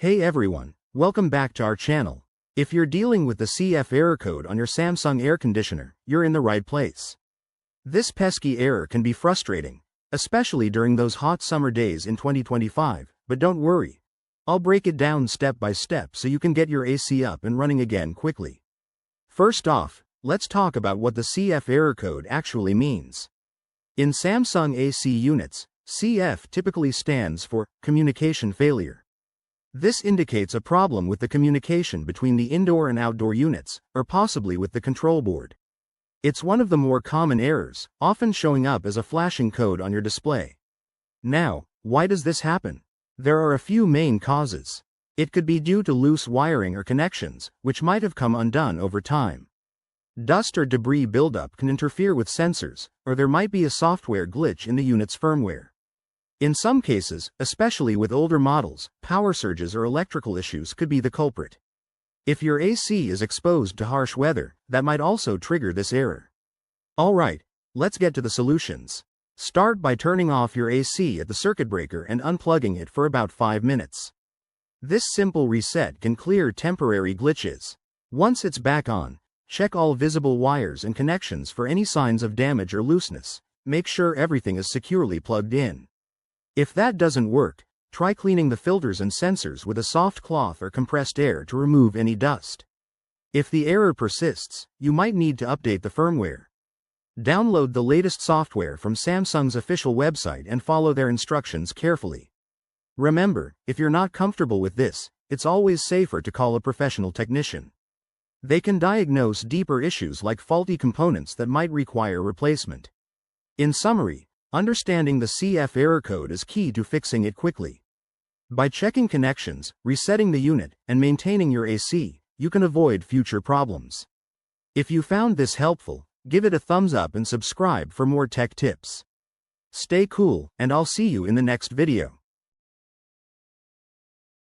Hey everyone, welcome back to our channel. If you're dealing with the CF error code on your Samsung air conditioner, you're in the right place. This pesky error can be frustrating, especially during those hot summer days in 2025, but don't worry. I'll break it down step by step so you can get your AC up and running again quickly. First off, let's talk about what the CF error code actually means. In Samsung AC units, CF typically stands for communication failure. This indicates a problem with the communication between the indoor and outdoor units, or possibly with the control board. It's one of the more common errors, often showing up as a flashing code on your display. Now, why does this happen? There are a few main causes. It could be due to loose wiring or connections, which might have come undone over time. Dust or debris buildup can interfere with sensors, or there might be a software glitch in the unit's firmware. In some cases, especially with older models, power surges or electrical issues could be the culprit. If your AC is exposed to harsh weather, that might also trigger this error. Alright, let's get to the solutions. Start by turning off your AC at the circuit breaker and unplugging it for about 5 minutes. This simple reset can clear temporary glitches. Once it's back on, check all visible wires and connections for any signs of damage or looseness. Make sure everything is securely plugged in. If that doesn't work, try cleaning the filters and sensors with a soft cloth or compressed air to remove any dust. If the error persists, you might need to update the firmware. Download the latest software from Samsung's official website and follow their instructions carefully. Remember, if you're not comfortable with this, it's always safer to call a professional technician. They can diagnose deeper issues like faulty components that might require replacement. In summary, understanding the CF error code is key to fixing it quickly. By checking connections, resetting the unit, and maintaining your AC, you can avoid future problems. If you found this helpful, give it a thumbs up and subscribe for more tech tips. Stay cool, and I'll see you in the next video.